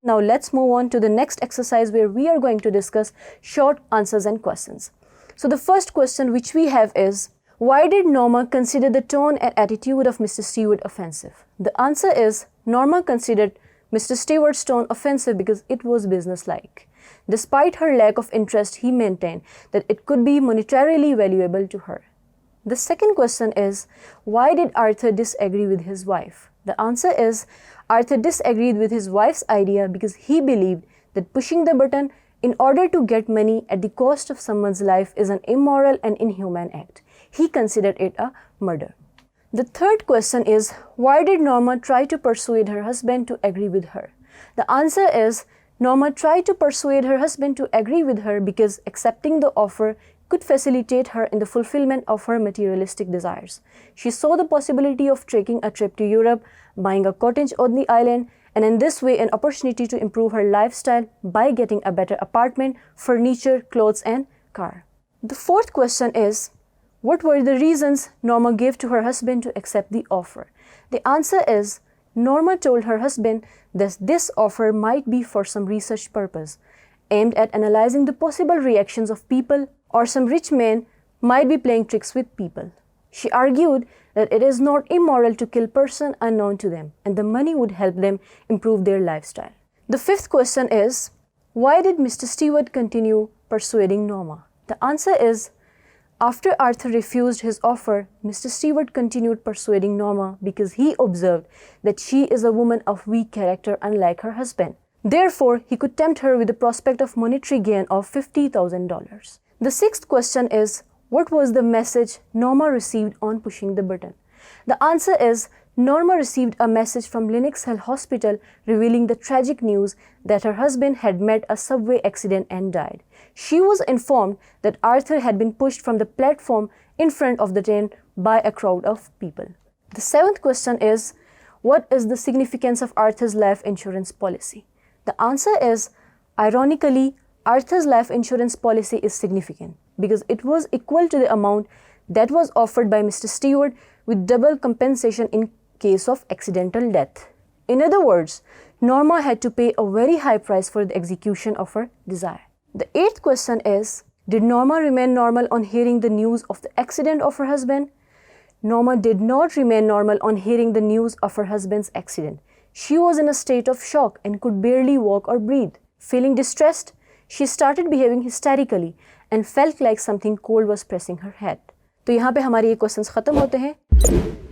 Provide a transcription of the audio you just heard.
Now let's move on to the next exercise where we are going to discuss short answers and questions. So the first question which we have is, why did Norma consider the tone and attitude of Mr. Stewart offensive? The answer is, Norma considered Mr. Stewart's tone offensive because it was businesslike. Despite her lack of interest, he maintained that it could be monetarily valuable to her. The second question is, why did Arthur disagree with his wife? The answer is, Arthur disagreed with his wife's idea because he believed that pushing the button in order to get money at the cost of someone's life is an immoral and inhuman act. He considered it a murder. The third question is, why did Norma try to persuade her husband to agree with her? The answer is, Norma tried to persuade her husband to agree with her because accepting the offer could facilitate her in the fulfillment of her materialistic desires. She saw the possibility of taking a trip to Europe, buying a cottage on the island, and in this way an opportunity to improve her lifestyle by getting a better apartment, furniture, clothes, and car. The fourth question is, what were the reasons Norma gave to her husband to accept the offer? The answer is, Norma told her husband that this offer might be for some research purpose, aimed at analyzing the possible reactions of people, or some rich man might be playing tricks with people. She argued that it is not immoral to kill a person unknown to them, and the money would help them improve their lifestyle. The fifth question is, why did Mr. Stewart continue persuading Norma? The answer is, after Arthur refused his offer, Mr. Stewart continued persuading Norma because he observed that she is a woman of weak character unlike her husband. Therefore, he could tempt her with the prospect of monetary gain of $50,000. The sixth question is, what was the message Norma received on pushing the button? The answer is, Norma received a message from Lenox Hill Hospital revealing the tragic news that her husband had met a subway accident and died. She was informed that Arthur had been pushed from the platform in front of the train by a crowd of people. The seventh question is, what is the significance of Arthur's life insurance policy? The answer is, ironically, Arthur's life insurance policy is significant because it was equal to the amount that was offered by Mr. Stewart with double compensation in case of accidental death. In other words, Norma had to pay a very high price for the execution of her desire. The eighth question is, did Norma remain normal on hearing the news of the accident of her husband? Norma did not remain normal on hearing the news of her husband's accident. She was in a state of shock and could barely walk or breathe. Feeling distressed, she started behaving hysterically and felt like something cold was pressing her head. तो यहाँ पे हमारे ये questions खत्म होते हैं.